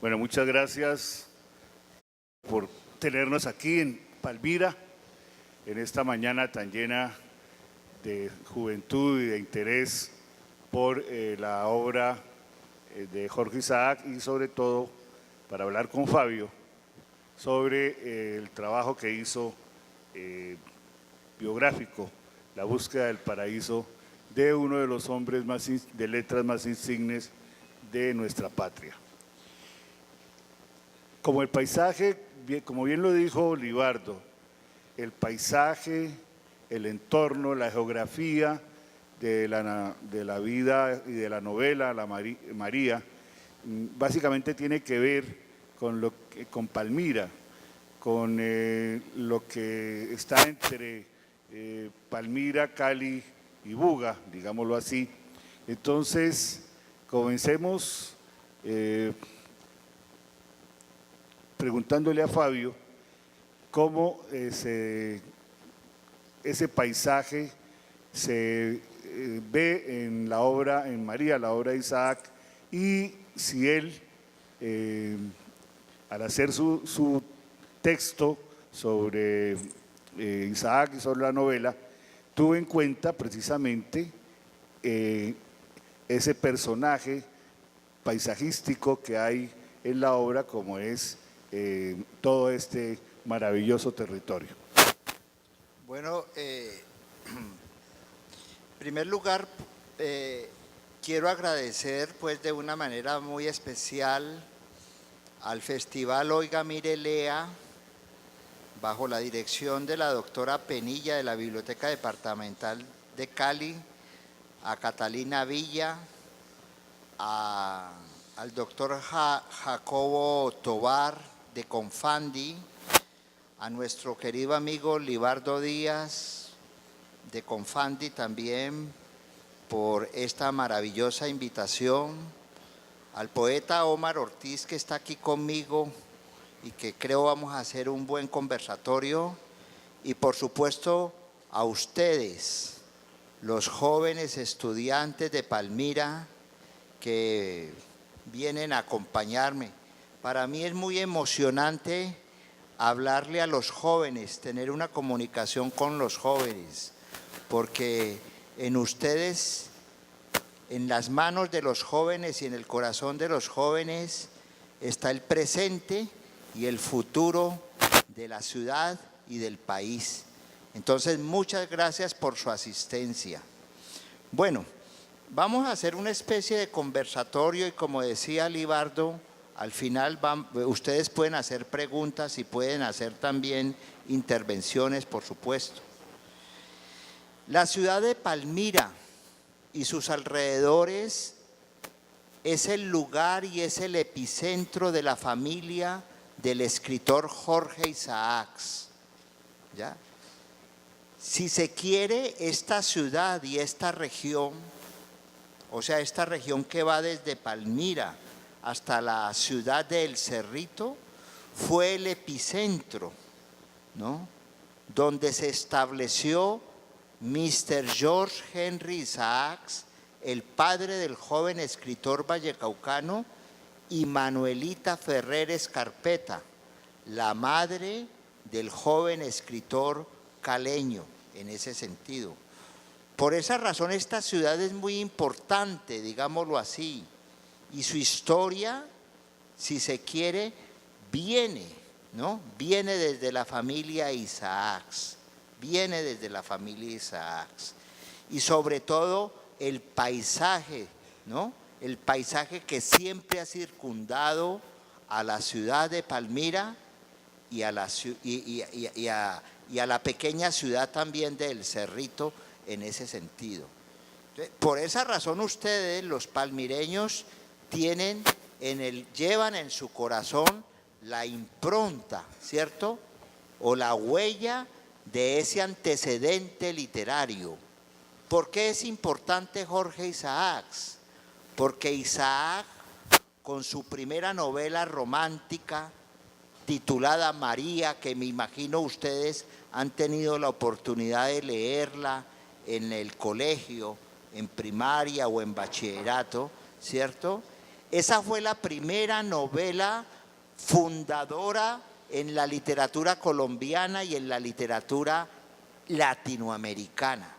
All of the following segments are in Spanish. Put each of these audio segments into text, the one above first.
Bueno, muchas gracias por tenernos aquí en Palmira, en esta mañana tan llena de juventud y de interés por la obra de Jorge Isaac y sobre todo para hablar con Fabio sobre el trabajo que hizo biográfico, La búsqueda del paraíso de uno de los hombres de letras más insignes de nuestra patria. Como el paisaje, como bien lo dijo Libardo, el paisaje, el entorno, la geografía de la vida y de la novela María, básicamente tiene que ver con Palmira, con lo que está entre Palmira, Cali y Buga, digámoslo así. Entonces, comencemos preguntándole a Fabio cómo ese paisaje se ve en la obra, en María, la obra de Isaac, y si él, al hacer su texto sobre Isaac y sobre la novela, tuvo en cuenta precisamente ese personaje paisajístico que hay en la obra, como es todo este maravilloso territorio. Bueno, en primer lugar, quiero agradecer pues de una manera muy especial al Festival Oiga Mire Lea, bajo la dirección de la doctora Penilla de la Biblioteca Departamental de Cali, a Catalina Villa, al doctor Jacobo Tobar de Confandi, a nuestro querido amigo Libardo Díaz de Confandi también por esta maravillosa invitación, al poeta Omar Ortiz que está aquí conmigo y que creo vamos a hacer un buen conversatorio, y por supuesto a ustedes, los jóvenes estudiantes de Palmira que vienen a acompañarme. Para mí es muy emocionante hablarle a los jóvenes, tener una comunicación con los jóvenes, porque en ustedes, en las manos de los jóvenes y en el corazón de los jóvenes está el presente y el futuro de la ciudad y del país. Entonces, muchas gracias por su asistencia. Bueno, vamos a hacer una especie de conversatorio y, como decía Libardo, al final ustedes pueden hacer preguntas y pueden hacer también intervenciones, por supuesto. La ciudad de Palmira y sus alrededores es el lugar y es el epicentro de la familia del escritor Jorge Isaacs. ¿Ya? Si se quiere, esta ciudad y esta región, o sea, esta región que va desde Palmira hasta la ciudad de El Cerrito, fue el epicentro, ¿no?, donde se estableció Mr. George Henry Isaacs, el padre del joven escritor vallecaucano, y Manuelita Ferrer Escarpeta, la madre del joven escritor caleño, en ese sentido. Por esa razón esta ciudad es muy importante, digámoslo así, y su historia, si se quiere, viene, ¿no?, viene desde la familia Isaacs, viene desde la familia Isaacs. Y sobre todo el paisaje, ¿no?, el paisaje que siempre ha circundado a la ciudad de Palmira y a la pequeña ciudad también de El Cerrito en ese sentido. Por esa razón ustedes, los palmireños, llevan en su corazón la impronta, ¿cierto?, o la huella de ese antecedente literario. ¿Por qué es importante Jorge Isaacs? Porque Isaac, con su primera novela romántica titulada María, que me imagino ustedes han tenido la oportunidad de leerla en el colegio, en primaria o en bachillerato, ¿cierto?, Esa fue la primera novela fundadora en la literatura colombiana y en la literatura latinoamericana.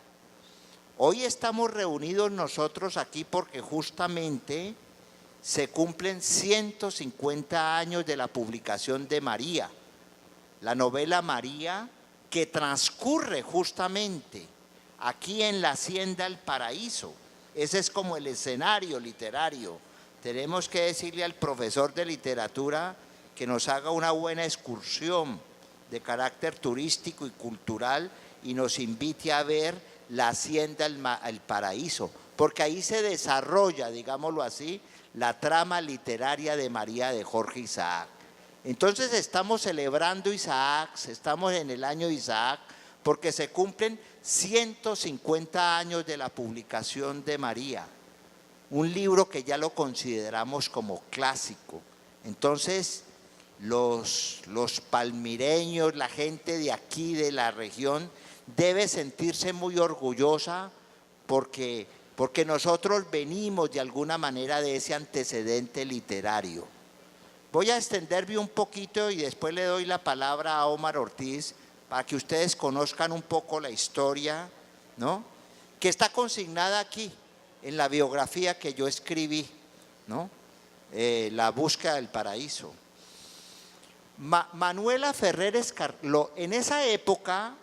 Hoy estamos reunidos nosotros aquí porque justamente se cumplen 150 años de la publicación de María, la novela María, que transcurre justamente aquí en la Hacienda El Paraíso. Ese es como el escenario literario. Tenemos que decirle al profesor de literatura que nos haga una buena excursión de carácter turístico y cultural y nos invite a ver la Hacienda El Paraíso, porque ahí se desarrolla, digámoslo así, la trama literaria de María de Jorge Isaac. Entonces estamos celebrando Isaac, estamos en el año Isaac, porque se cumplen 150 años de la publicación de María, un libro que ya lo consideramos como clásico. Entonces, los palmireños, la gente de aquí, de la región, debe sentirse muy orgullosa porque nosotros venimos de alguna manera de ese antecedente literario. Voy a extenderme un poquito y después le doy la palabra a Omar Ortiz para que ustedes conozcan un poco la historia, ¿no?, que está consignada aquí en la biografía que yo escribí, ¿no?, La búsqueda del paraíso. Manuela Ferrer Escarpeta, en esa época,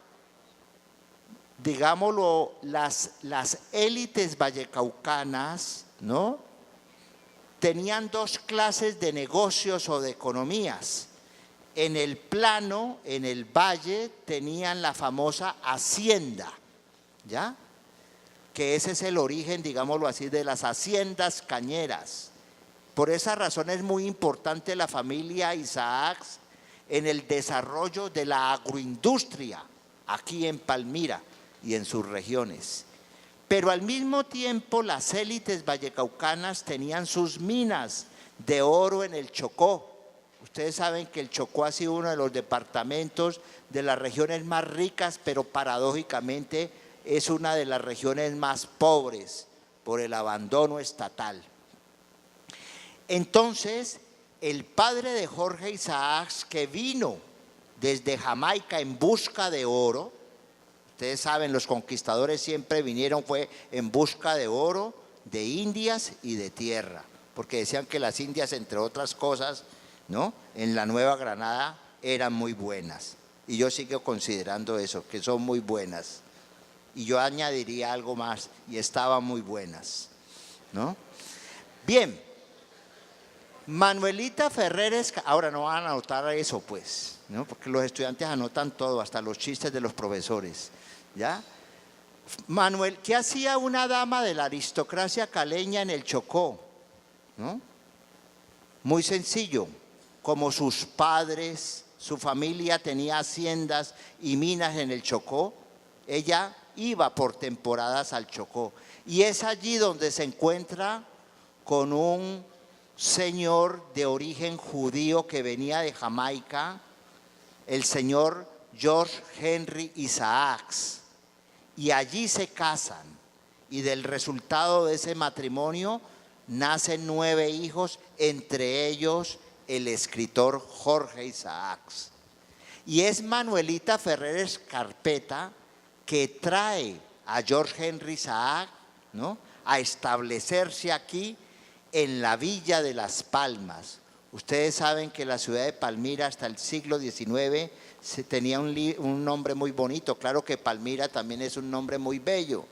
digámoslo, las élites vallecaucanas, ¿no?, tenían dos clases de negocios o de economías. En el plano, en el valle, tenían la famosa hacienda, ¿ya?, que ese es el origen, digámoslo así, de las haciendas cañeras. Por esa razón es muy importante la familia Isaac en el desarrollo de la agroindustria aquí en Palmira y en sus regiones. Pero al mismo tiempo las élites vallecaucanas tenían sus minas de oro en el Chocó. Ustedes saben que el Chocó ha sido uno de los departamentos de las regiones más ricas, pero paradójicamente es una de las regiones más pobres por el abandono estatal. Entonces, el padre de Jorge Isaac, que vino desde Jamaica en busca de oro, ustedes saben, los conquistadores siempre vinieron fue en busca de oro, de indias y de tierra, porque decían que las indias, entre otras cosas, ¿no?, en la Nueva Granada eran muy buenas. Y yo sigo considerando eso, que son muy buenas. Y yo añadiría algo más, y estaban muy buenas, ¿no? Bien, Manuelita Ferrer Escarpeta, ahora no van a anotar eso pues, ¿no?, porque los estudiantes anotan todo, hasta los chistes de los profesores, ¿ya? Manuel, ¿qué hacía una dama de la aristocracia caleña en el Chocó? ¿No? Muy sencillo, como sus padres, su familia tenía haciendas y minas en el Chocó, ella iba por temporadas al Chocó. Y es allí donde se encuentra con un señor de origen judío que venía de Jamaica, el señor George Henry Isaacs. Y allí se casan. Y del resultado de ese matrimonio nacen 9 hijos, entre ellos el escritor Jorge Isaacs. Y es Manuelita Ferrer Escarpeta que trae a George Henry Isaac, ¿no?, a establecerse aquí en la Villa de Las Palmas. Ustedes saben que la ciudad de Palmira hasta el siglo XIX tenía un nombre muy bonito. Claro que Palmira también es un nombre muy bello,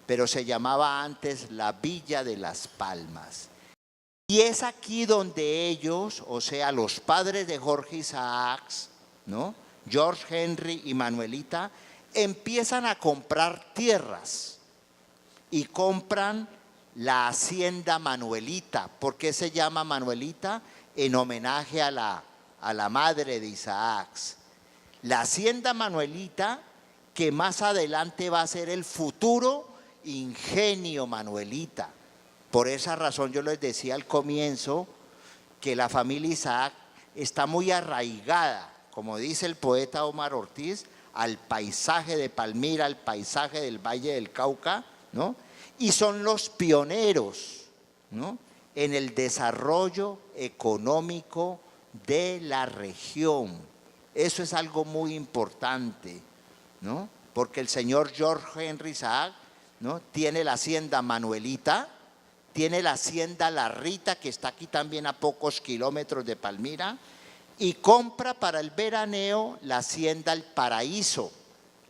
pero se llamaba antes la Villa de Las Palmas. Y es aquí donde ellos, o sea, los padres de Jorge Isaac, ¿no?, George Henry y Manuelita, empiezan a comprar tierras y compran la hacienda Manuelita. ¿Por qué se llama Manuelita? En homenaje a la madre de Isaac. La hacienda Manuelita, que más adelante va a ser el futuro ingenio Manuelita. Por esa razón yo les decía al comienzo que la familia Isaac está muy arraigada, como dice el poeta Omar Ortiz, al paisaje de Palmira, al paisaje del Valle del Cauca, ¿no? Y son los pioneros, ¿no?, en el desarrollo económico de la región. Eso es algo muy importante, ¿no? Porque el señor George Henry Isaac, ¿no?, tiene la hacienda Manuelita, tiene la hacienda La Rita, que está aquí también a pocos kilómetros de Palmira, y compra para el veraneo la hacienda El Paraíso,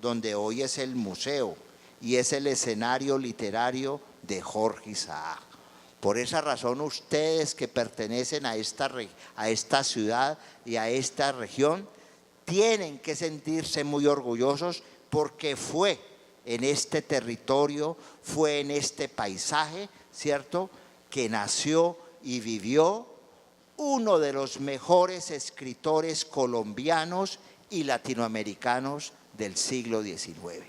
donde hoy es el museo y es el escenario literario de Jorge Isaac. Por esa razón, ustedes que pertenecen a esta ciudad y a esta región tienen que sentirse muy orgullosos, porque fue en este territorio, fue en este paisaje, ¿cierto?, que nació y vivió uno de los mejores escritores colombianos y latinoamericanos del siglo XIX.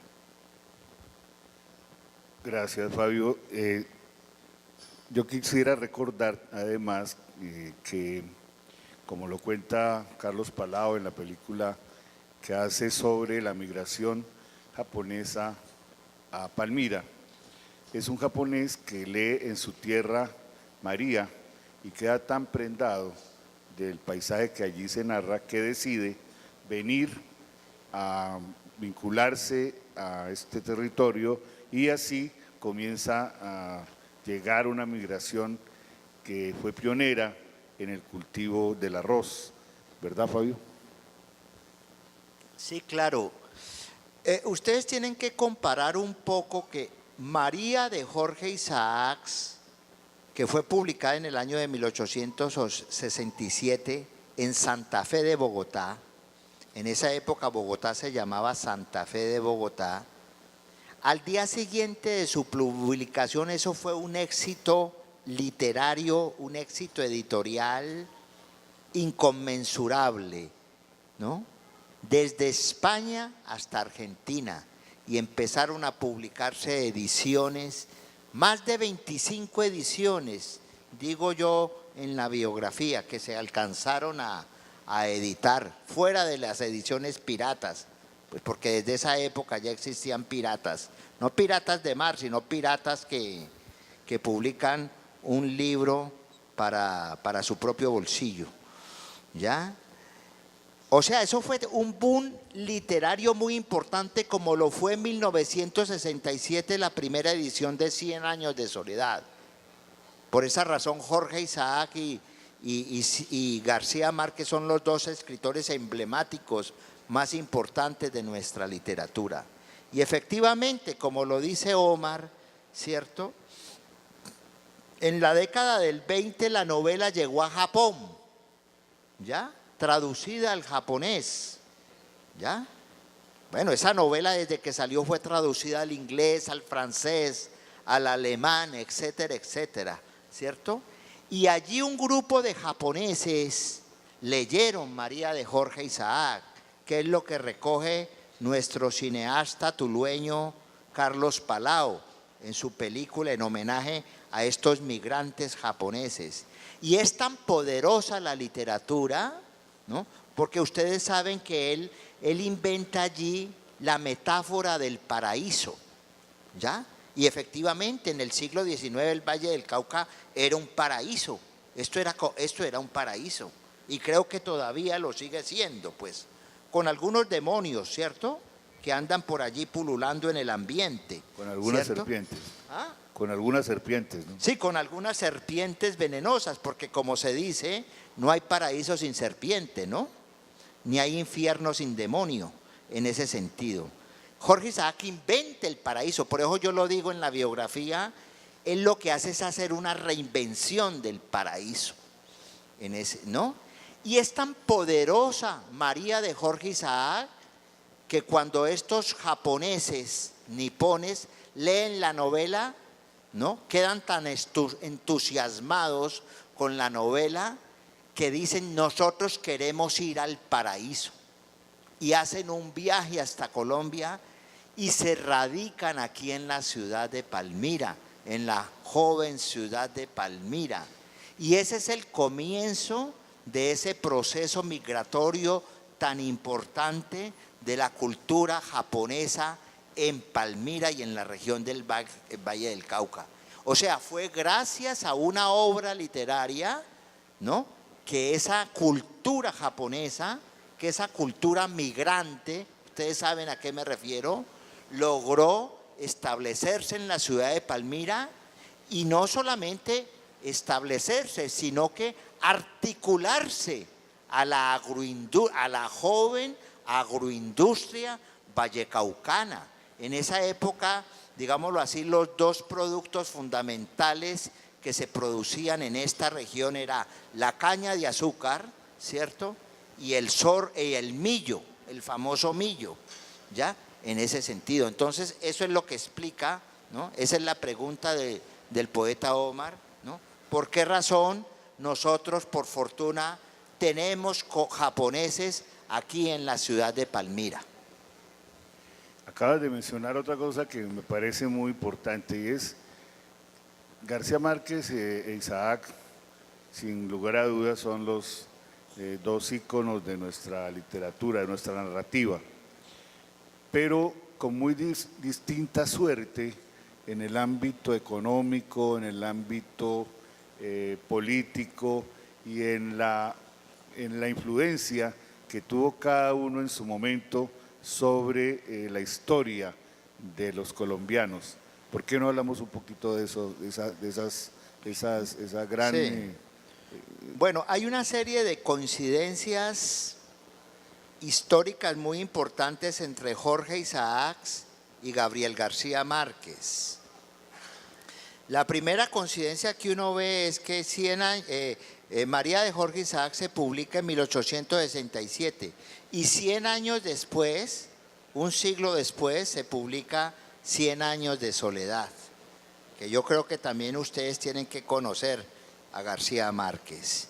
Gracias, Fabio. Yo quisiera recordar, además, que, como lo cuenta Carlos Palao en la película que hace sobre la migración japonesa a Palmira, es un japonés que lee en su tierra María y queda tan prendado del paisaje que allí se narra que decide venir a vincularse a este territorio, y así comienza a llegar una migración que fue pionera en el cultivo del arroz, ¿verdad, Fabio? Sí, claro. Ustedes tienen que comparar un poco que María de Jorge Isaacs, que fue publicada en el año de 1867 en Santa Fe de Bogotá. En esa época Bogotá se llamaba Santa Fe de Bogotá. Al día siguiente de su publicación, eso fue un éxito literario, un éxito editorial inconmensurable, ¿no? Desde España hasta Argentina, y empezaron a publicarse ediciones, más de 25 ediciones, digo yo en la biografía, que se alcanzaron a editar, fuera de las ediciones piratas, pues porque desde esa época ya existían piratas, no piratas de mar, sino piratas que publican un libro para su propio bolsillo, ¿ya? O sea, eso fue un boom literario muy importante, como lo fue en 1967 la primera edición de 100 años de soledad. Por esa razón, Jorge Isaac y García Márquez son los dos escritores emblemáticos más importantes de nuestra literatura. Y efectivamente, como lo dice Omar, ¿cierto?, en la década del 20 la novela llegó a Japón, ¿ya?, traducida al japonés, ¿ya? Bueno, esa novela desde que salió fue traducida al inglés, al francés, al alemán, etcétera, etcétera, ¿cierto? Y allí un grupo de japoneses leyeron María de Jorge Isaac, que es lo que recoge nuestro cineasta tulueño Carlos Palao en su película en homenaje a estos migrantes japoneses. Y es tan poderosa la literatura, ¿no?, porque ustedes saben que él inventa allí la metáfora del paraíso, ¿ya? Y efectivamente en el siglo XIX el Valle del Cauca era un paraíso, esto era un paraíso, y creo que todavía lo sigue siendo, pues, con algunos demonios, ¿cierto?, que andan por allí pululando en el ambiente. Con algunas ¿cierto? serpientes. ¿Ah? Con algunas serpientes, ¿no? Sí, con algunas serpientes venenosas, porque como se dice, no hay paraíso sin serpiente, ¿no? Ni hay infierno sin demonio, en ese sentido. Jorge Isaac inventa el paraíso, por eso yo lo digo en la biografía, él lo que hace es hacer una reinvención del paraíso, ¿no? Y es tan poderosa María de Jorge Isaac que cuando estos japoneses, nipones, leen la novela, ¿no?, quedan tan entusiasmados con la novela que dicen: nosotros queremos ir al paraíso, y hacen un viaje hasta Colombia y se radican aquí en la ciudad de Palmira, en la joven ciudad de Palmira, y ese es el comienzo de ese proceso migratorio tan importante de la cultura japonesa en Palmira y en la región del Valle del Cauca. O sea, fue gracias a una obra literaria, ¿no?, que esa cultura japonesa, que esa cultura migrante, ustedes saben a qué me refiero, logró establecerse en la ciudad de Palmira, y no solamente establecerse, sino que articularse a la joven agroindustria vallecaucana. En esa época, digámoslo así, los dos productos fundamentales que se producían en esta región era la caña de azúcar, ¿cierto?, y el millo, el famoso millo, ¿ya?, en ese sentido. Entonces, eso es lo que explica, ¿no?, esa es la pregunta del poeta Omar, ¿no?, ¿por qué razón nosotros, por fortuna, tenemos japoneses aquí en la ciudad de Palmira? Acabas de mencionar otra cosa que me parece muy importante, y es García Márquez e Isaac, sin lugar a dudas, son los dos íconos de nuestra literatura, de nuestra narrativa, pero con muy distinta suerte en el ámbito económico, en el ámbito político y en la influencia que tuvo cada uno en su momento sobre la historia de los colombianos. ¿Por qué no hablamos un poquito de eso, esa gran… Sí. Bueno, hay una serie de coincidencias históricas muy importantes entre Jorge Isaacs y Gabriel García Márquez. La primera coincidencia que uno ve es que María de Jorge Isaacs se publica en 1867 y 100 años después, un siglo después, se publica 100 años de soledad, que yo creo que también ustedes tienen que conocer a García Márquez.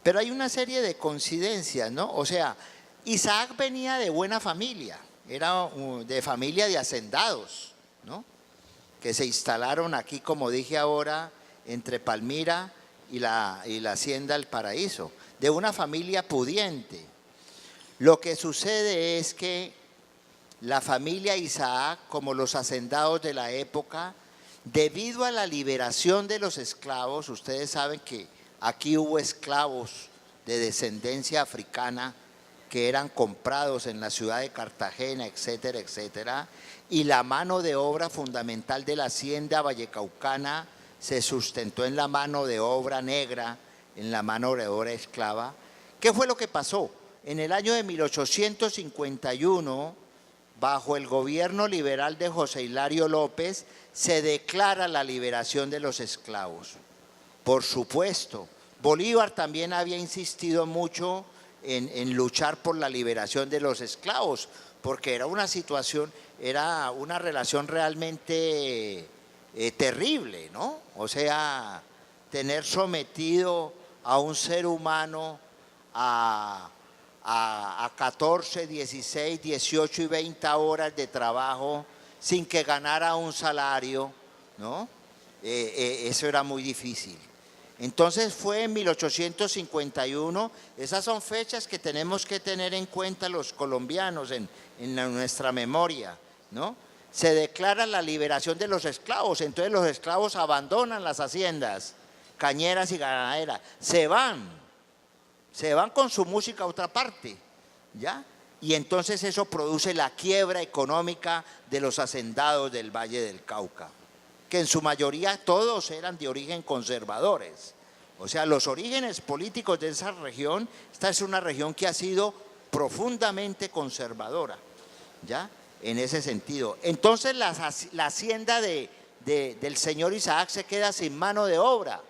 Pero hay una serie de coincidencias, ¿no? O sea, Isaac venía de buena familia, era de familia de hacendados, ¿no?, que se instalaron aquí, como dije ahora, entre Palmira y la hacienda El Paraíso, de una familia pudiente. Lo que sucede es que la familia Isaac, como los hacendados de la época, debido a la liberación de los esclavos, ustedes saben que aquí hubo esclavos de descendencia africana que eran comprados en la ciudad de Cartagena, etcétera, etcétera, y la mano de obra fundamental de la hacienda vallecaucana se sustentó en la mano de obra negra, en la mano de obra esclava. ¿Qué fue lo que pasó? En el año de 1851, bajo el gobierno liberal de José Hilario López, se declara la liberación de los esclavos. Por supuesto, Bolívar también había insistido mucho en luchar por la liberación de los esclavos, porque era una situación, era una relación realmente terrible, ¿no? O sea, tener sometido a un ser humano a 14, 16, 18 y 20 horas de trabajo sin que ganara un salario, ¿no? Eso era muy difícil. Entonces fue en 1851, esas son fechas que tenemos que tener en cuenta los colombianos en nuestra memoria, ¿no? Se declara la liberación de los esclavos, entonces los esclavos abandonan las haciendas cañeras y ganaderas, se van con su música a otra parte, ¿ya? Y entonces eso produce la quiebra económica de los hacendados del Valle del Cauca, que en su mayoría todos eran de origen conservadores. O sea, los orígenes políticos de esa región, esta es una región que ha sido profundamente conservadora, ¿ya? En ese sentido. Entonces la hacienda del señor Isaac se queda sin mano de obra.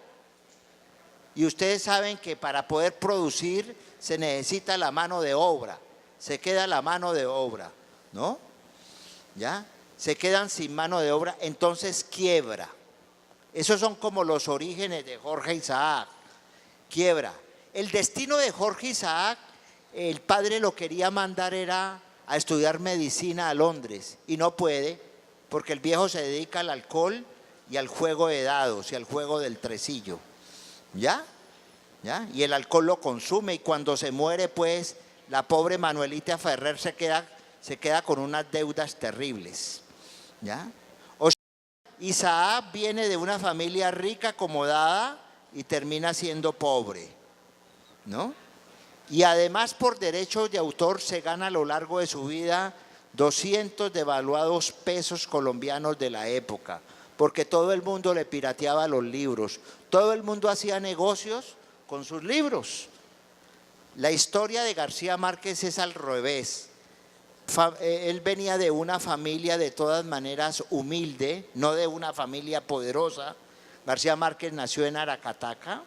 Y ustedes saben que para poder producir se necesita la mano de obra, se queda la mano de obra, ¿no? ¿Ya? Se quedan sin mano de obra, entonces quiebra. Esos son como los orígenes de Jorge Isaac, quiebra. El destino de Jorge Isaac, el padre lo quería mandar era a estudiar medicina a Londres y no puede porque el viejo se dedica al alcohol y al juego de dados y al juego del tresillo, ¿ya? ¿Ya? Y el alcohol lo consume y cuando se muere pues la pobre Manuelita Ferrer se queda con unas deudas terribles, ¿ya? Isaac viene de una familia rica, acomodada, y termina siendo pobre, ¿no? Y además por derechos de autor se gana a lo largo de su vida 200 devaluados pesos colombianos de la época, porque todo el mundo le pirateaba los libros, todo el mundo hacía negocios con sus libros. La historia de García Márquez es al revés. Él venía de una familia de todas maneras humilde, no de una familia poderosa. García Márquez nació en Aracataca,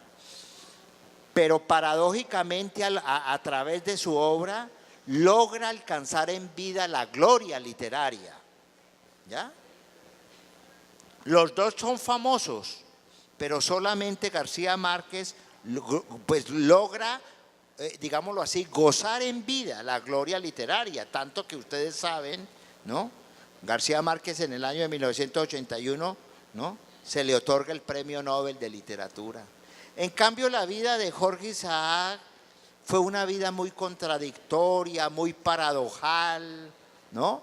pero paradójicamente a través de su obra logra alcanzar en vida la gloria literaria. ¿Ya? Los dos son famosos, pero solamente García Márquez pues logra, digámoslo así, gozar en vida la gloria literaria, tanto que ustedes saben, ¿no? García Márquez en el año de 1981, ¿no?, se le otorga el Premio Nobel de Literatura. En cambio, la vida de Jorge Isaac fue una vida muy contradictoria, muy paradojal, ¿no?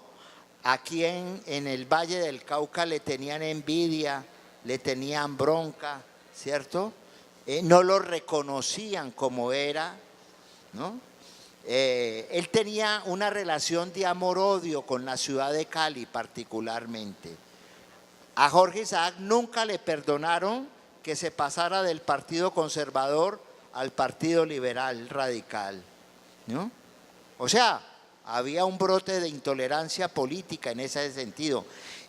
Aquí en el Valle del Cauca le tenían envidia, le tenían bronca, ¿cierto? No lo reconocían como era, ¿no? Él tenía una relación de amor-odio con la ciudad de Cali particularmente. A Jorge Isaac nunca le perdonaron que se pasara del Partido Conservador al Partido Liberal Radical, ¿no? O sea, había un brote de intolerancia política en ese sentido.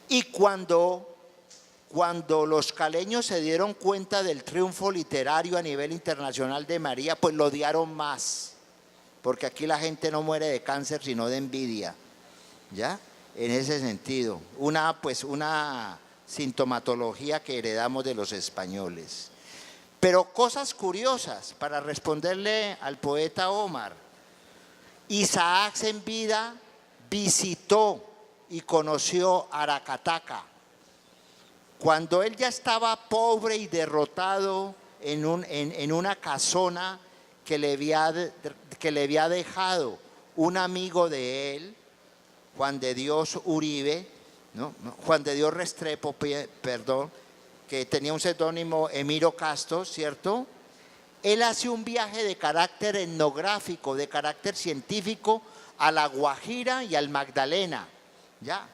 Y cuando los caleños se dieron cuenta del triunfo literario a nivel internacional de María, pues lo odiaron más, porque aquí la gente no muere de cáncer sino de envidia, ¿ya? En ese sentido, una sintomatología que heredamos de los españoles. Pero cosas curiosas para responderle al poeta Omar. Isaac en vida visitó y conoció Aracataca. Cuando él ya estaba pobre y derrotado en una casona que le había dejado un amigo de él, Juan de Dios Uribe, ¿no? Juan de Dios Restrepo, perdón, que tenía un seudónimo Emiro Castro, ¿cierto? Él hace un viaje de carácter etnográfico, de carácter científico a La Guajira y al Magdalena, ¿ya?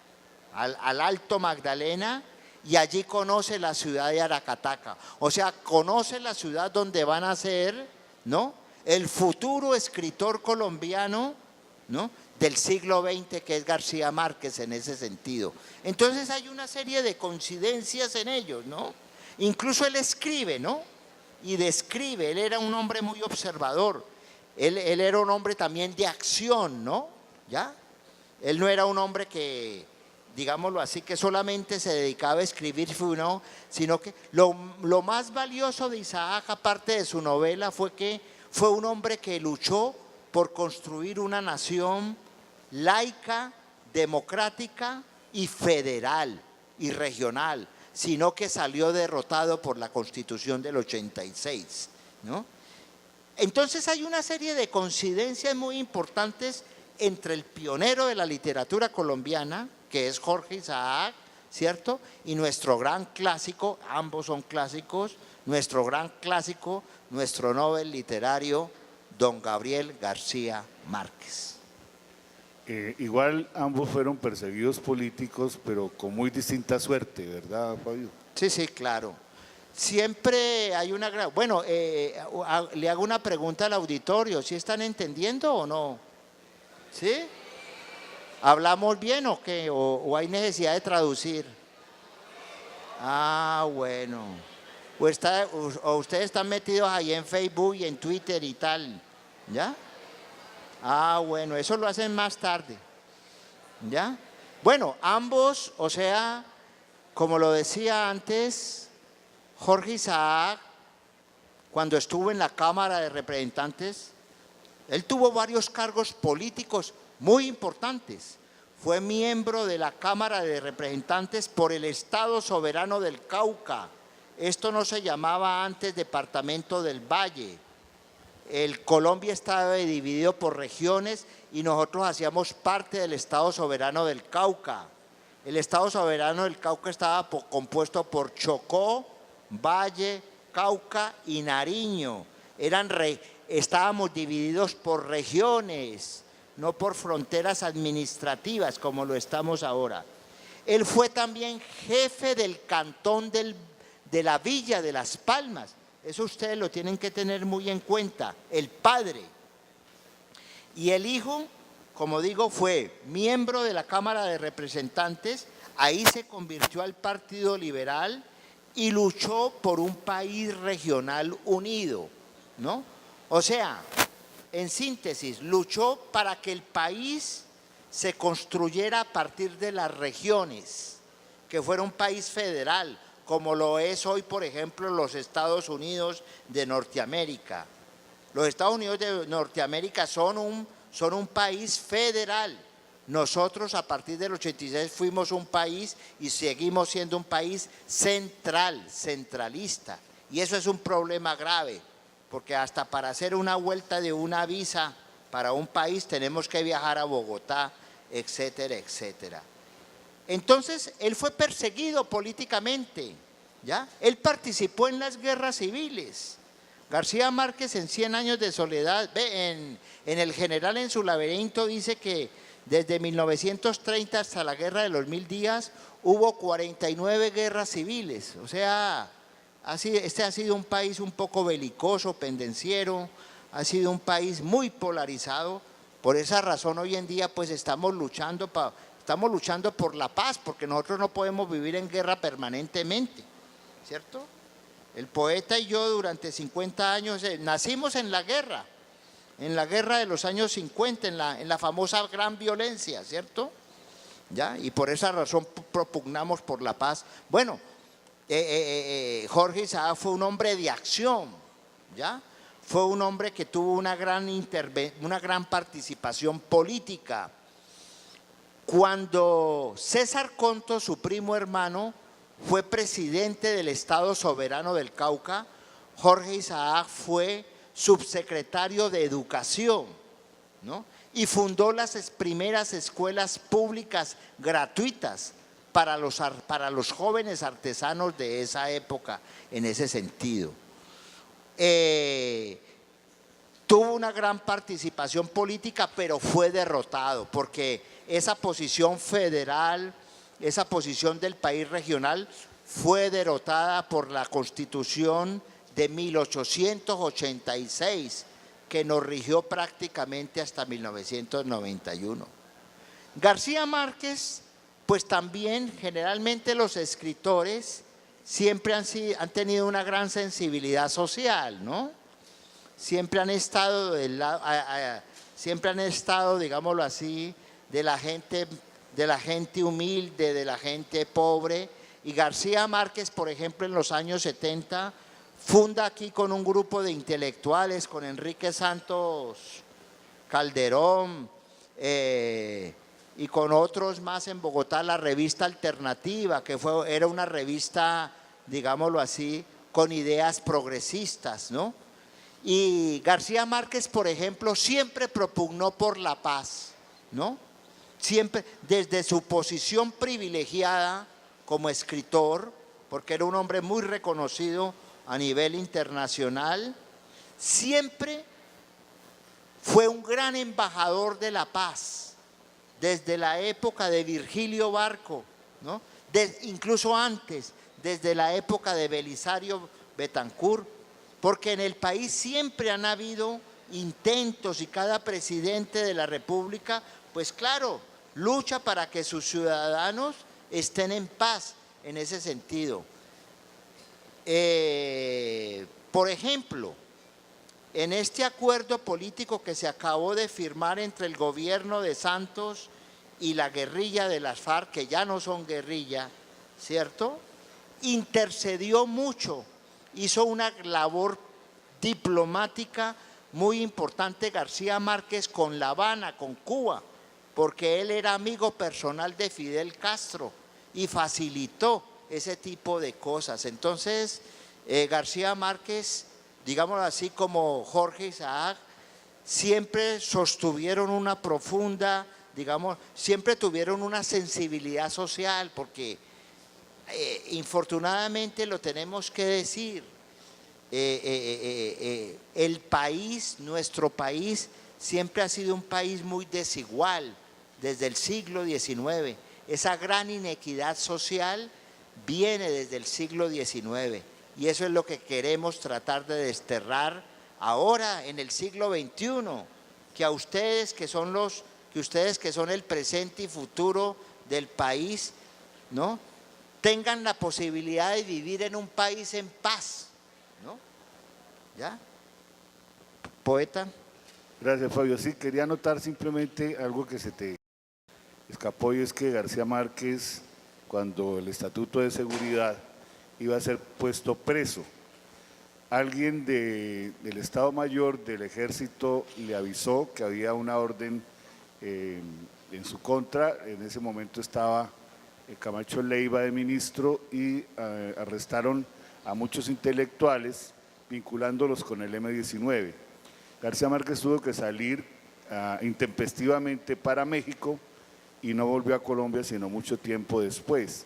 Al Alto Magdalena, y allí conoce la ciudad de Aracataca. O sea, conoce la ciudad donde van a ser, ¿no?, el futuro escritor colombiano, ¿no?, del siglo XX, que es García Márquez en ese sentido. Entonces hay una serie de coincidencias en ellos, ¿no? Incluso él escribe, ¿no?, y describe. Él era un hombre muy observador. Él era un hombre también de acción, ¿no? ¿Ya? Él no era un hombre que, digámoslo así, que solamente se dedicaba a escribir, ¿no?, sino que lo más valioso de Isaac, aparte de su novela, fue que fue un hombre que luchó por construir una nación laica, democrática y federal y regional, sino que salió derrotado por la Constitución del 86, ¿no? Entonces hay una serie de coincidencias muy importantes entre el pionero de la literatura colombiana, que es Jorge Isaac, ¿cierto?, y nuestro gran clásico, ambos son clásicos, nuestro gran clásico, nuestro Nobel literario, don Gabriel García Márquez. Igual ambos fueron perseguidos políticos, pero con muy distinta suerte, ¿verdad, Fabio? Sí, sí, claro. Siempre hay una gran... Bueno, le hago una pregunta al auditorio, ¿sí están entendiendo o no? ¿Sí? ¿Hablamos bien o qué? ¿O hay necesidad de traducir? Ah, bueno. ¿O ustedes están metidos ahí en Facebook y en Twitter y tal? ¿Ya? Ah, bueno, eso lo hacen más tarde. ¿Ya? Bueno, ambos, o sea, como lo decía antes, Jorge Isaac, cuando estuvo en la Cámara de Representantes, él tuvo varios cargos políticos muy importantes. Fue miembro de la Cámara de Representantes por el Estado Soberano del Cauca. Esto no se llamaba antes Departamento del Valle. Colombia estaba dividido por regiones y nosotros hacíamos parte del Estado Soberano del Cauca. El Estado soberano del Cauca estaba compuesto por Chocó, Valle, Cauca y Nariño. Estábamos divididos por regiones, no por fronteras administrativas como lo estamos ahora. Él fue también jefe del cantón de la Villa de Las Palmas. Eso ustedes lo tienen que tener muy en cuenta, el padre. Y el hijo, como digo, fue miembro de la Cámara de Representantes, ahí se convirtió al Partido Liberal y luchó por un país regional unido, ¿no? O sea, en síntesis, luchó para que el país se construyera a partir de las regiones, que fuera un país federal, como lo es hoy, por ejemplo, los Estados Unidos de Norteamérica. Los Estados Unidos de Norteamérica son un país federal. Nosotros a partir del 86 fuimos un país y seguimos siendo un país centralista. Y eso es un problema grave, porque hasta para hacer una vuelta de una visa para un país tenemos que viajar a Bogotá, etcétera, etcétera. Entonces, él fue perseguido políticamente, ¿ya? Él participó en las guerras civiles. García Márquez en 100 años de soledad, en El general en su laberinto dice que desde 1930 hasta la guerra de los 1000 días hubo 49 guerras civiles. O sea, este ha sido un país un poco belicoso, pendenciero, ha sido un país muy polarizado. Por esa razón hoy en día pues estamos luchando por la paz, porque nosotros no podemos vivir en guerra permanentemente, ¿cierto? El poeta y yo durante 50 años nacimos en la guerra de los años 50, en la famosa gran violencia, ¿cierto? ¿Ya? Y por esa razón propugnamos por la paz. Bueno, Jorge Isaac fue un hombre de acción, ¿ya? Fue un hombre que tuvo una gran participación política. Cuando César Conto, su primo hermano, fue presidente del Estado Soberano del Cauca, Jorge Isaac fue subsecretario de Educación, ¿no? Y fundó las primeras escuelas públicas gratuitas para los jóvenes artesanos de esa época, en ese sentido. Tuvo una gran participación política, pero fue derrotado, porque esa posición federal, esa posición del país regional fue derrotada por la Constitución de 1886, que nos rigió prácticamente hasta 1991. García Márquez, pues también generalmente los escritores siempre han tenido una gran sensibilidad social, ¿no? Siempre han estado digámoslo así, de la gente humilde, de la gente pobre. Y García Márquez, por ejemplo, en los años 70, funda aquí con un grupo de intelectuales, con Enrique Santos Calderón y con otros más en Bogotá, la revista Alternativa, que era una revista, digámoslo así, con ideas progresistas, ¿no? Y García Márquez, por ejemplo, siempre propugnó por la paz, ¿no? Siempre, desde su posición privilegiada como escritor, porque era un hombre muy reconocido a nivel internacional, siempre fue un gran embajador de la paz, desde la época de Virgilio Barco, ¿no? Incluso antes, desde la época de Belisario Betancur, porque en el país siempre han habido intentos y cada presidente de la República, pues claro, lucha para que sus ciudadanos estén en paz en ese sentido. Por ejemplo, en este acuerdo político que se acabó de firmar entre el gobierno de Santos y la guerrilla de las FARC, que ya no son guerrilla, ¿cierto? Intercedió mucho, hizo una labor diplomática muy importante García Márquez con La Habana, con Cuba, porque él era amigo personal de Fidel Castro y facilitó ese tipo de cosas. Entonces, García Márquez, digámoslo así, como Jorge Isaac, siempre sostuvieron una profunda digamos, siempre tuvieron una sensibilidad social, porque infortunadamente lo tenemos que decir, el país, nuestro país, siempre ha sido un país muy desigual desde el siglo XIX. Esa gran inequidad social viene desde el siglo XIX y eso es lo que queremos tratar de desterrar ahora en el siglo XXI, que a ustedes que son el presente y futuro del país, ¿no?, tengan la posibilidad de vivir en un país en paz, ¿no? ¿Ya? Poeta. Gracias, Fabio. Sí, quería anotar simplemente algo que se te escapó, y es que García Márquez, cuando el Estatuto de Seguridad iba a ser puesto preso, alguien del Estado Mayor del Ejército le avisó que había una orden en su contra. En ese momento estaba Camacho Leiva de ministro y arrestaron a muchos intelectuales vinculándolos con el M-19. García Márquez tuvo que salir intempestivamente para México y no volvió a Colombia sino mucho tiempo después.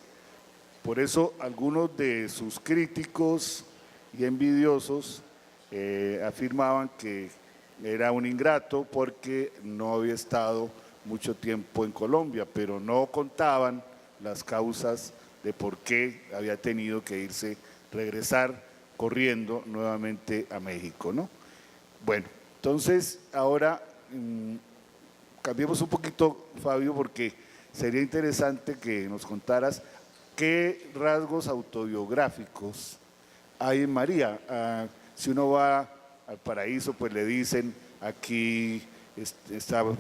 Por eso algunos de sus críticos y envidiosos afirmaban que era un ingrato porque no había estado mucho tiempo en Colombia, pero no contaban las causas de por qué había tenido que regresar corriendo nuevamente a México, ¿no? Bueno, entonces ahora cambiemos un poquito, Fabio, porque sería interesante que nos contaras qué rasgos autobiográficos hay en María. Si uno va al Paraíso, pues le dicen, aquí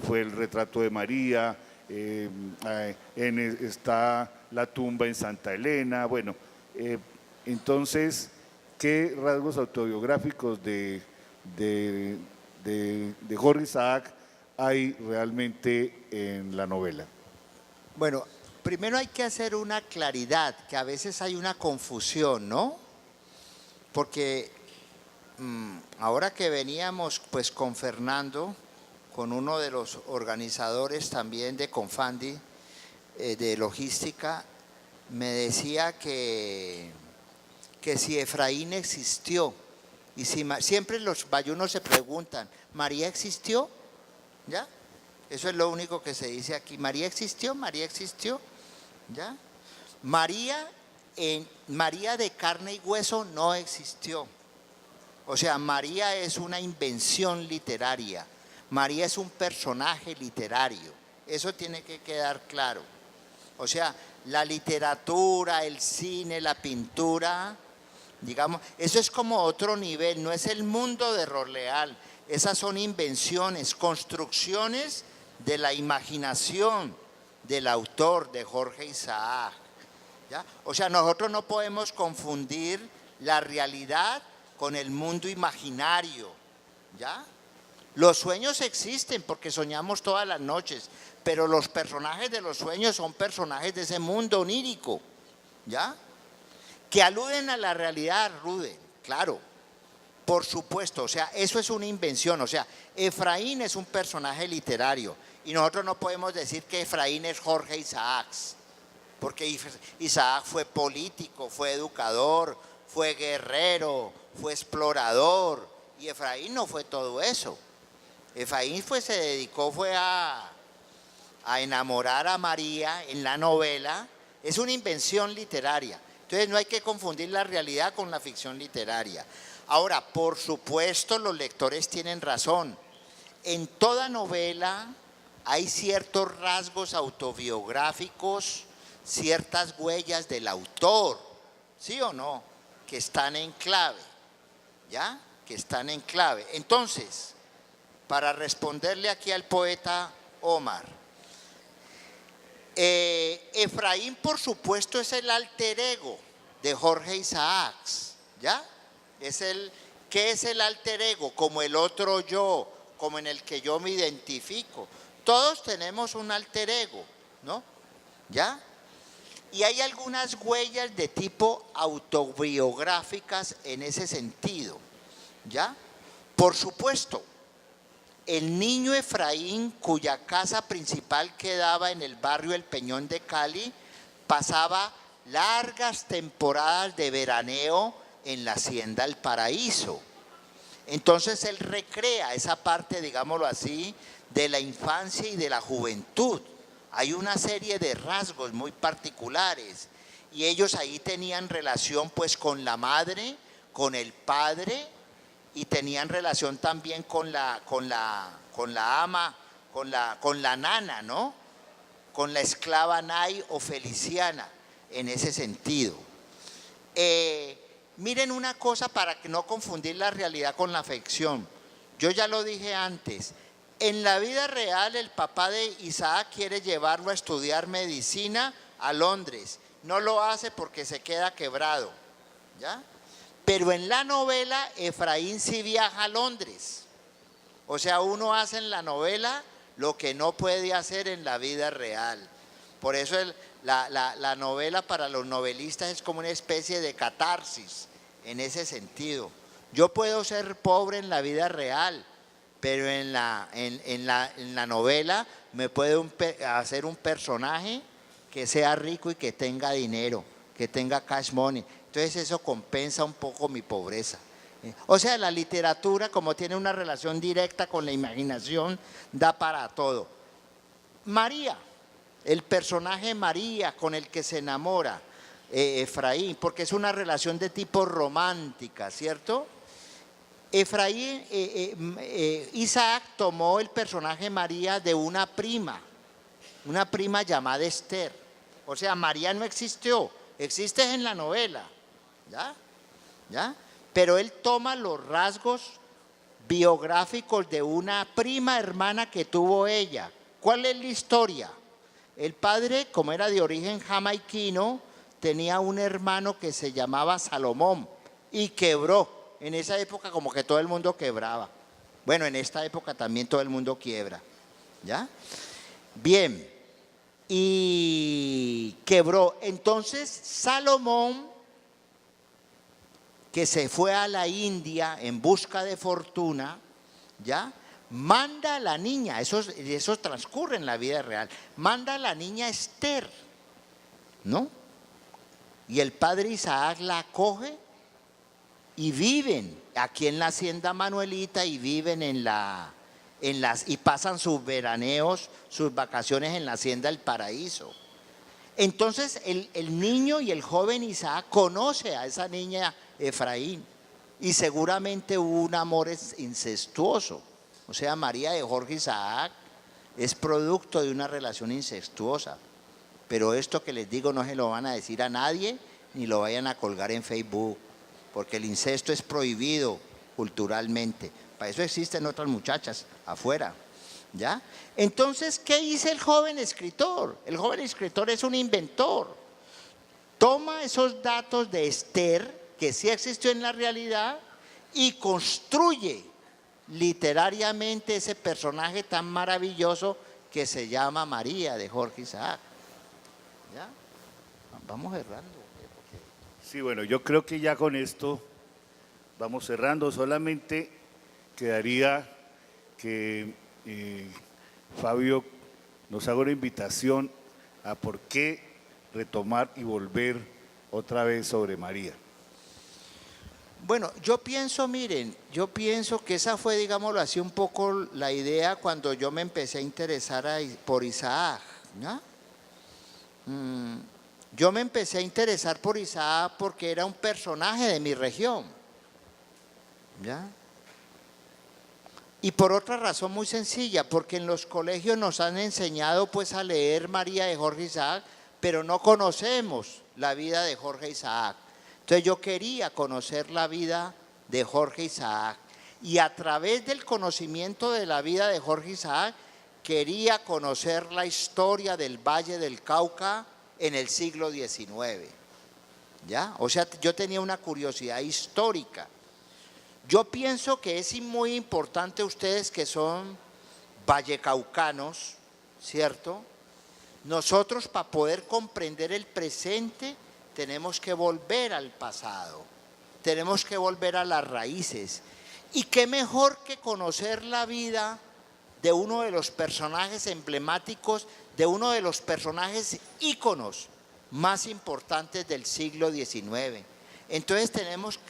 fue el retrato de María, está la tumba en Santa Elena. Bueno, entonces, ¿qué rasgos autobiográficos de Jorge Isaac hay realmente en la novela? Bueno, primero hay que hacer una claridad, que a veces hay una confusión, ¿no? Porque ahora que veníamos pues con Fernando, con uno de los organizadores también de Confandi, de logística, me decía que si Efraín existió, y siempre los bayunos se preguntan, ¿María existió? ¿Ya? Eso es lo único que se dice aquí. ¿María existió? ¿María existió? ¿Ya? María de carne y hueso no existió. O sea, María es una invención literaria. María es un personaje literario. Eso tiene que quedar claro. O sea, la literatura, el cine, la pintura, digamos, eso es como otro nivel, no es el mundo de Roleal. Esas son invenciones, construcciones de la imaginación del autor, de Jorge Isaac, ¿ya? O sea, nosotros no podemos confundir la realidad con el mundo imaginario, ¿ya? Los sueños existen porque soñamos todas las noches, pero los personajes de los sueños son personajes de ese mundo onírico, ¿ya? Que aluden a la realidad, claro, por supuesto. O sea, eso es una invención. O sea, Efraín es un personaje literario y nosotros no podemos decir que Efraín es Jorge Isaac, porque Isaac fue político, fue educador, fue guerrero, fue explorador, y Efraín no fue todo eso. Efraín se dedicó a enamorar a María en la novela. Es una invención literaria. Entonces no hay que confundir la realidad con la ficción literaria. Ahora, por supuesto, los lectores tienen razón. En toda novela hay ciertos rasgos autobiográficos, ciertas huellas del autor, ¿sí o no?, que están en clave, ¿ya? Que están en clave. Entonces, para responderle aquí al poeta Omar, Efraín, por supuesto, es el alter ego de Jorge Isaac, ¿ya? ¿Qué es el alter ego? Como el otro yo, como en el que yo me identifico. Todos tenemos un alter ego, ¿no? ¿Ya? Y hay algunas huellas de tipo autobiográficas en ese sentido, ¿ya? Por supuesto, el niño Efraín, cuya casa principal quedaba en el barrio El Peñón de Cali, pasaba largas temporadas de veraneo en la hacienda El Paraíso. Entonces él recrea esa parte, digámoslo así, de la infancia y de la juventud. Hay una serie de rasgos muy particulares y ellos ahí tenían relación pues con la madre, con el padre y tenían relación también con la ama, con la nana, ¿no? Con la esclava Nay o Feliciana, en ese sentido. Miren una cosa para que no confundir la realidad con la ficción. Yo ya lo dije antes, en la vida real el papá de Isaac quiere llevarlo a estudiar medicina a Londres. No lo hace porque se queda quebrado, ¿ya? Pero en la novela Efraín sí viaja a Londres. O sea, uno hace en la novela lo que no puede hacer en la vida real. Por eso la novela para los novelistas es como una especie de catarsis en ese sentido. Yo puedo ser pobre en la vida real, pero en la novela me puedo hacer un personaje que sea rico y que tenga dinero, que tenga cash money. Entonces eso compensa un poco mi pobreza. O sea, la literatura, como tiene una relación directa con la imaginación, da para todo. María, el personaje María con el que se enamora Efraín, porque es una relación de tipo romántica, ¿cierto? Efraín, Isaac tomó el personaje María de una prima llamada Esther. O sea, María no existió, existe en la novela, ¿ya? ¿Ya? Pero él toma los rasgos biográficos de una prima hermana que tuvo ella. ¿Cuál es la historia? El padre, como era de origen jamaiquino, tenía un hermano que se llamaba Salomón y quebró. En esa época como que todo el mundo quebraba. Bueno, en esta época también todo el mundo quiebra, ¿ya? Bien, y quebró. Entonces Salomón, que se fue a la India en busca de fortuna, ¿ya? Manda a la niña, eso transcurre en la vida real, manda a la niña Esther, ¿no? Y el padre Isaac la acoge y viven aquí en la hacienda Manuelita y viven y pasan sus veraneos, sus vacaciones en la hacienda El Paraíso. Entonces el niño y el joven Isaac conoce a esa niña Efraín y seguramente hubo un amor incestuoso. O sea, María de Jorge Isaac es producto de una relación incestuosa. Pero esto que les digo no se lo van a decir a nadie ni lo vayan a colgar en Facebook, porque el incesto es prohibido culturalmente. Para eso existen otras muchachas afuera, ¿ya? Entonces, ¿qué dice el joven escritor? El joven escritor es un inventor. Toma esos datos de Esther, que sí existió en la realidad, y construye literariamente ese personaje tan maravilloso que se llama María de Jorge Isaac. ¿Ya? Vamos cerrando. Sí, bueno, yo creo que ya con esto vamos cerrando. Solamente quedaría que Fabio nos haga una invitación a por qué retomar y volver otra vez sobre María. Bueno, yo pienso, miren, yo pienso que esa fue, digámoslo así, un poco la idea cuando yo me empecé a interesar por Isaac, ¿no? Yo me empecé a interesar por Isaac porque era un personaje de mi región, ¿ya? Y por otra razón muy sencilla, porque en los colegios nos han enseñado pues a leer María de Jorge Isaac, pero no conocemos la vida de Jorge Isaac. Entonces yo quería conocer la vida de Jorge Isaac y a través del conocimiento de la vida de Jorge Isaac quería conocer la historia del Valle del Cauca en el siglo XIX, ¿ya? O sea, yo tenía una curiosidad histórica. Yo pienso que es muy importante ustedes que son vallecaucanos, ¿cierto? Nosotros para poder comprender el presente tenemos que volver al pasado, tenemos que volver a las raíces. Y qué mejor que conocer la vida de uno de los personajes emblemáticos, de uno de los personajes íconos más importantes del siglo XIX. Entonces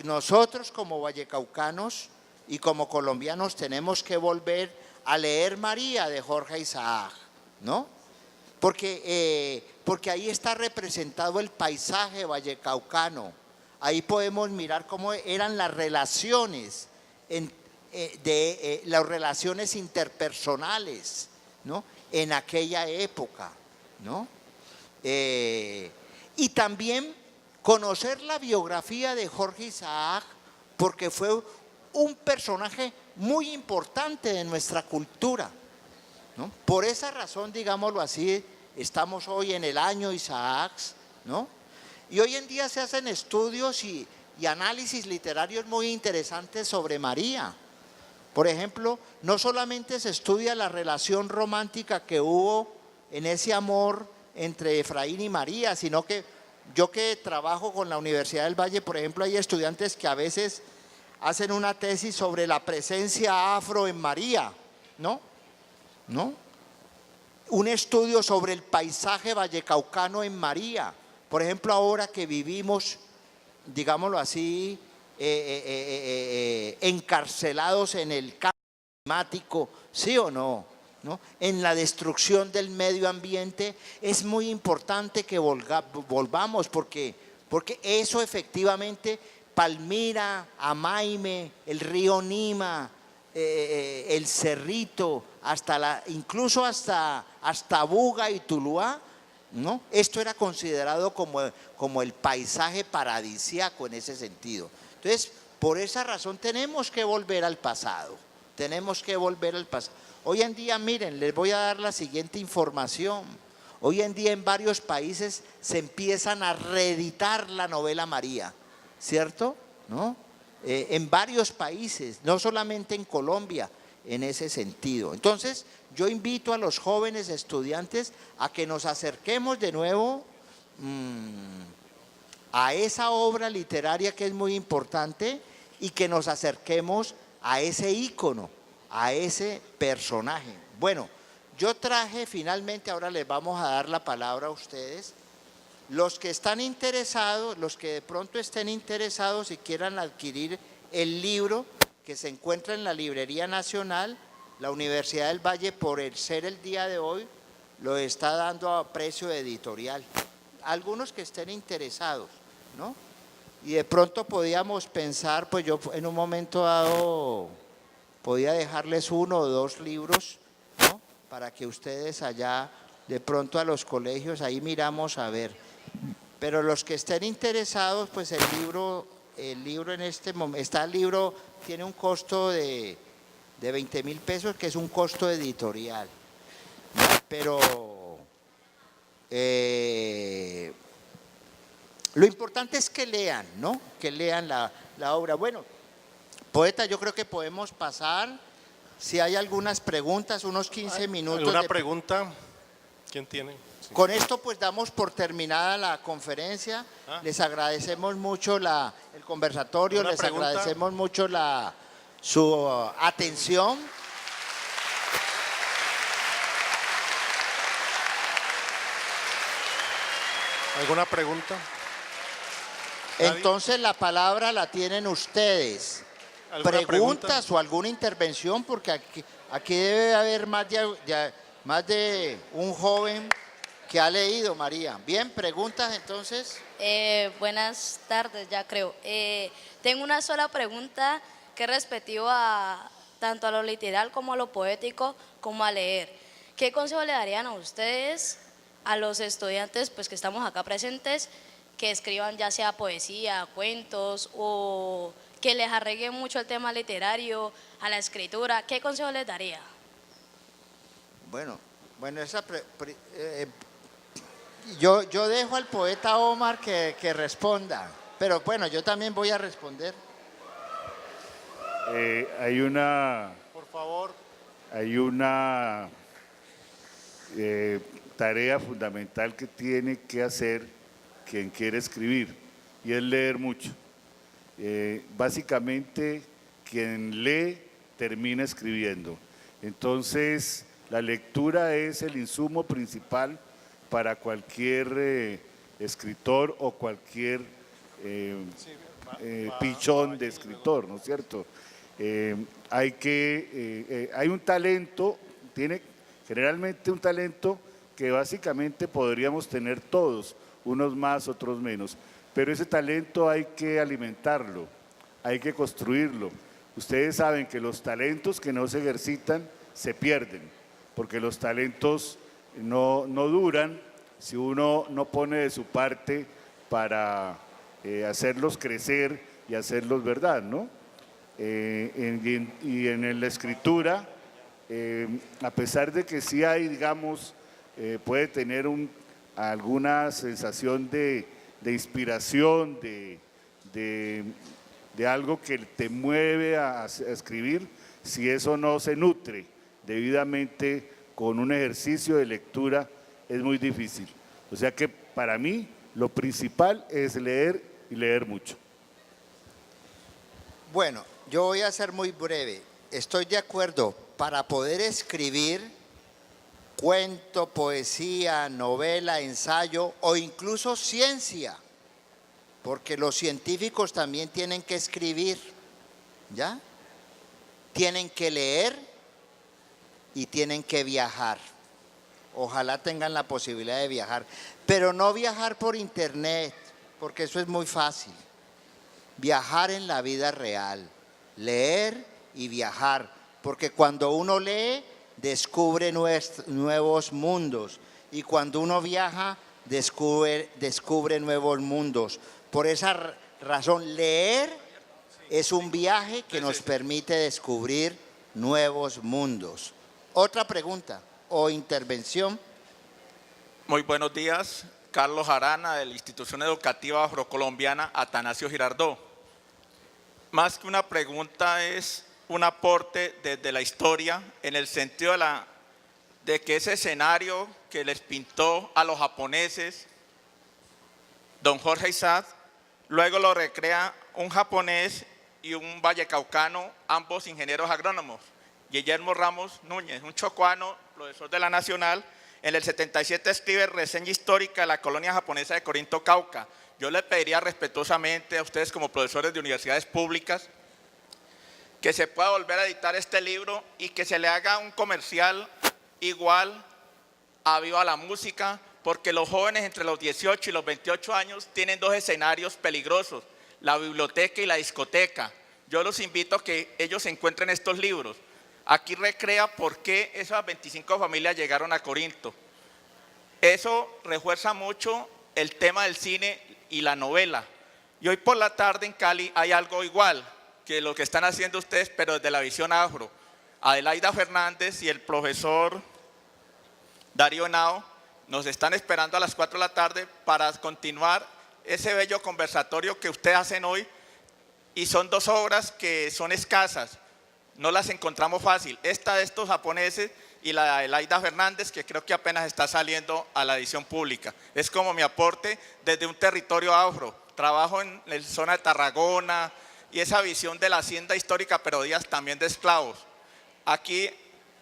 nosotros como vallecaucanos y como colombianos tenemos que volver a leer María de Jorge Isaac, ¿no? Porque ahí está representado el paisaje vallecaucano. Ahí podemos mirar cómo eran las relaciones, las relaciones interpersonales, ¿no? En aquella época, ¿no? Y también conocer la biografía de Jorge Isaac, porque fue un personaje muy importante de nuestra cultura, ¿no? Por esa razón, digámoslo así, estamos hoy en el año Isaac, ¿no? Y hoy en día se hacen estudios y análisis literarios muy interesantes sobre María. Por ejemplo, no solamente se estudia la relación romántica que hubo en ese amor entre Efraín y María, sino que yo que trabajo con la Universidad del Valle, por ejemplo, hay estudiantes que a veces hacen una tesis sobre la presencia afro en María, ¿no? Un estudio sobre el paisaje vallecaucano en María. Por ejemplo, ahora que vivimos, digámoslo así, encarcelados en el cambio climático, ¿sí o no? En la destrucción del medio ambiente, es muy importante que volvamos, porque eso efectivamente, Palmira, Amaime, el río Nima, el Cerrito, incluso hasta Buga y Tuluá, ¿no? Esto era considerado como el paisaje paradisíaco en ese sentido. Entonces, por esa razón tenemos que volver al pasado. Tenemos que volver al pasado. Hoy en día, miren, les voy a dar la siguiente información. Hoy en día en varios países se empiezan a reeditar la novela María, ¿cierto? ¿No? En varios países, no solamente en Colombia, en ese sentido. Entonces, yo invito a los jóvenes estudiantes a que nos acerquemos de nuevo a esa obra literaria que es muy importante y que nos acerquemos a ese ícono, a ese personaje. Bueno, yo traje finalmente, ahora les vamos a dar la palabra a ustedes, los que están interesados, los que de pronto estén interesados y quieran adquirir el libro que se encuentra en la Librería Nacional, la Universidad del Valle, por ser el día de hoy, lo está dando a precio editorial. Algunos que estén interesados, ¿no? Y de pronto podíamos pensar, pues yo en un momento dado podía dejarles 1 o 2 libros, ¿no? Para que ustedes allá, de pronto a los colegios, ahí miramos a ver. Pero los que estén interesados, pues el libro en este momento, el libro tiene un costo de 20.000 pesos, que es un costo editorial. Pero lo importante es que lean, ¿no? Que lean la obra. Bueno, poeta, yo creo que podemos pasar, si hay algunas preguntas, unos 15 minutos. ¿Alguna pregunta? ¿Quién tiene? Sí. Con esto pues damos por terminada la conferencia. Les agradecemos mucho el conversatorio, les agradecemos mucho su atención. ¿Alguna pregunta? Entonces la palabra la tienen ustedes. ¿Preguntas o alguna intervención? Porque aquí debe haber más de un joven que ha leído, María. Bien, preguntas entonces. Buenas tardes, ya creo. Tengo una sola pregunta que es respectivo tanto a lo literal como a lo poético, como a leer. ¿Qué consejo le darían a ustedes, a los estudiantes pues, que estamos acá presentes, que escriban ya sea poesía, cuentos o que les arreguen mucho el tema literario, a la escritura? ¿Qué consejo les daría? Bueno, yo dejo al poeta Omar que responda, pero bueno, yo también voy a responder. Hay una Por favor. Hay una tarea fundamental que tiene que hacer quien quiere escribir, y es leer mucho. Básicamente, quien lee termina escribiendo. Entonces, la lectura es el insumo principal para cualquier escritor o cualquier pichón de escritor, ¿no es cierto? Hay un talento, tiene generalmente un talento que básicamente podríamos tener todos, unos más, otros menos, pero ese talento hay que alimentarlo, hay que construirlo. Ustedes saben que los talentos que no se ejercitan se pierden, porque los talentos no duran si uno no pone de su parte para hacerlos crecer y hacerlos verdad, ¿no? Y en la escritura, a pesar de que sí hay, digamos, puede tener alguna sensación de inspiración, de algo que te mueve a escribir, si eso no se nutre debidamente con un ejercicio de lectura, es muy difícil. O sea que para mí lo principal es leer y leer mucho. Bueno, yo voy a ser muy breve. Estoy de acuerdo, para poder escribir cuento, poesía, novela, ensayo o incluso ciencia, porque los científicos también tienen que escribir, ¿ya? Tienen que leer y tienen que viajar. Ojalá tengan la posibilidad de viajar, pero no viajar por internet, porque eso es muy fácil. Viajar en la vida real, leer y viajar, porque cuando uno lee, descubre nuevos mundos, y cuando uno viaja, descubre nuevos mundos. Por esa razón, leer es un viaje que nos permite descubrir nuevos mundos. Otra pregunta o intervención. Muy buenos días, Carlos Arana, de la Institución Educativa Afrocolombiana Atanasio Girardot. Más que una pregunta, es un aporte desde la historia, en el sentido de que ese escenario que les pintó a los japoneses don Jorge Isaac, luego lo recrea un japonés y un vallecaucano, ambos ingenieros agrónomos. Guillermo Ramos Núñez, un chocuano, profesor de la Nacional, en el 77 escribe reseña histórica de la colonia japonesa de Corinto, Cauca. Yo le pediría respetuosamente a ustedes como profesores de universidades públicas que se pueda volver a editar este libro y que se le haga un comercial igual a Viva la Música, porque los jóvenes entre los 18 y los 28 años tienen dos escenarios peligrosos, la biblioteca y la discoteca. Yo los invito a que ellos encuentren estos libros. Aquí recrea por qué esas 25 familias llegaron a Corinto. Eso refuerza mucho el tema del cine y la novela. Y hoy por la tarde en Cali hay algo igual que lo que están haciendo ustedes, pero desde la visión afro. Adelaida Fernández y el profesor Darío Henao nos están esperando a las 4 de la tarde para continuar ese bello conversatorio que ustedes hacen hoy, y son dos obras que son escasas. No las encontramos fácil. Esta de estos japoneses y la de Adelaida Fernández, que creo que apenas está saliendo a la edición pública. Es como mi aporte desde un territorio afro. Trabajo en la zona de Tarragona y esa visión de la hacienda histórica, pero días también de esclavos. Aquí,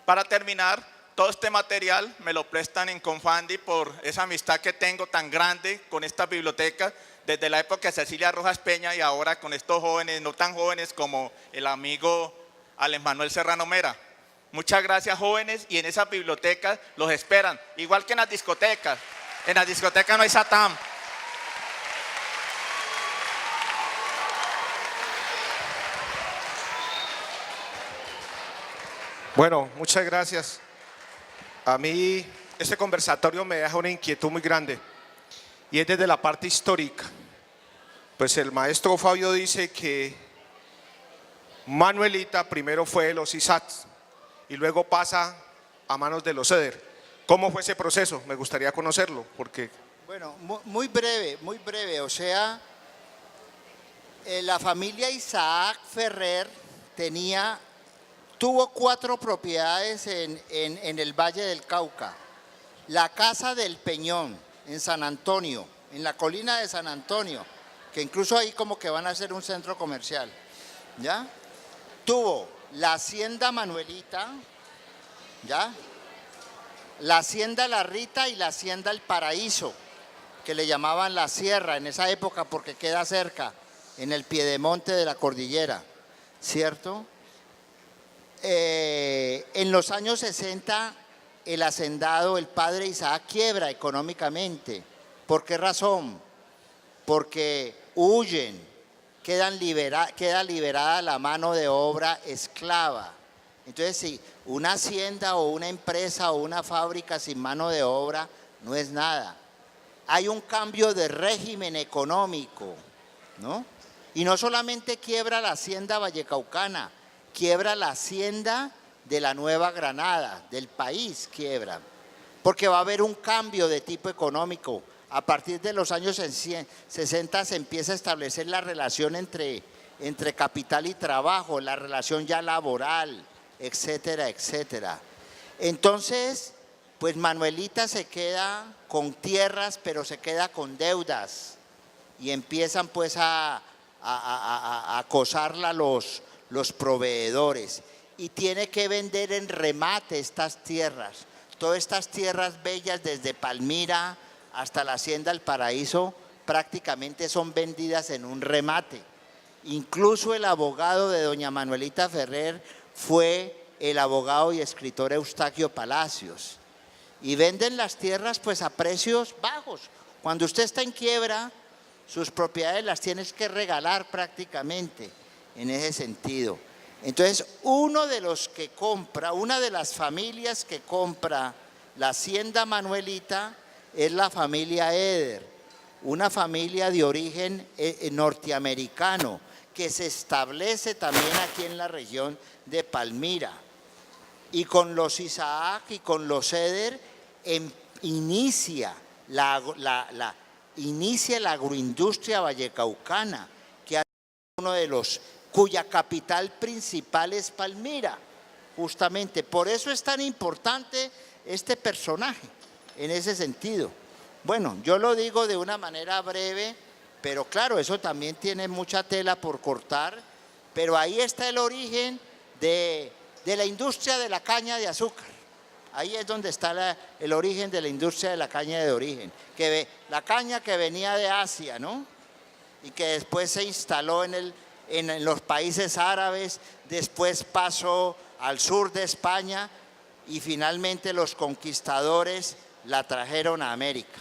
para terminar, todo este material me lo prestan en Confandi por esa amistad que tengo tan grande con estas bibliotecas, desde la época de Cecilia Rojas Peña y ahora con estos jóvenes, no tan jóvenes como el amigo Alex Manuel Serrano Mera. Muchas gracias, jóvenes, y en esas bibliotecas los esperan, igual que en las discotecas. En las discotecas no hay Satán. Bueno, muchas gracias. A mí este conversatorio me deja una inquietud muy grande, y es desde la parte histórica. Pues el maestro Fabio dice que Manuelita primero fue de los Isaacs y luego pasa a manos de los Eder. ¿Cómo fue ese proceso? Me gustaría conocerlo, porque… Bueno, muy breve. O sea, la familia Isaac Ferrer tuvo 4 propiedades en el Valle del Cauca. La Casa del Peñón, en San Antonio, en la colina de San Antonio, que incluso ahí como que van a hacer un centro comercial, ¿ya? Tuvo la Hacienda Manuelita, ¿ya? La hacienda La Rita y la hacienda El Paraíso, que le llamaban la sierra en esa época porque queda cerca, en el piedemonte de la cordillera, ¿cierto? En los años 60, el hacendado, el padre Isaac, quiebra económicamente. ¿Por qué razón? Porque huyen, queda liberada la mano de obra esclava. Entonces, si una hacienda o una empresa o una fábrica sin mano de obra no es nada. Hay un cambio de régimen económico, ¿no? Y no solamente quiebra la hacienda vallecaucana, quiebra la hacienda de la Nueva Granada, del país quiebra, porque va a haber un cambio de tipo económico. A partir de los años 60 se empieza a establecer la relación entre capital y trabajo, la relación ya laboral, etcétera, etcétera. Entonces, pues Manuelita se queda con tierras, pero se queda con deudas y empiezan pues a acosarla los proveedores y tiene que vender en remate estas tierras. Todas estas tierras bellas desde Palmira hasta la hacienda El Paraíso prácticamente son vendidas en un remate. Incluso el abogado de doña Manuelita Ferrer fue el abogado y escritor Eustaquio Palacios. Y venden las tierras pues a precios bajos. Cuando usted está en quiebra, sus propiedades las tienes que regalar prácticamente en ese sentido. Entonces, una de las familias que compra la hacienda Manuelita es la familia Eder, una familia de origen norteamericano que se establece también aquí en la región de Palmira. Y con los Isaac y con los Eder inicia la agroindustria vallecaucana, que es uno de los cuya capital principal es Palmira, justamente. Por eso es tan importante este personaje, en ese sentido. Bueno, yo lo digo de una manera breve, pero claro, eso también tiene mucha tela por cortar, pero ahí está el origen de la industria de la caña de azúcar. Ahí es donde está el origen de la industria de la caña de origen. La caña que venía de Asia, ¿no? Y que después se instaló en los países árabes, después pasó al sur de España y finalmente los conquistadores la trajeron a América.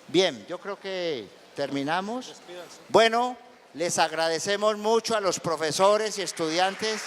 Bien, yo creo que terminamos. Bueno, les agradecemos mucho a los profesores y estudiantes.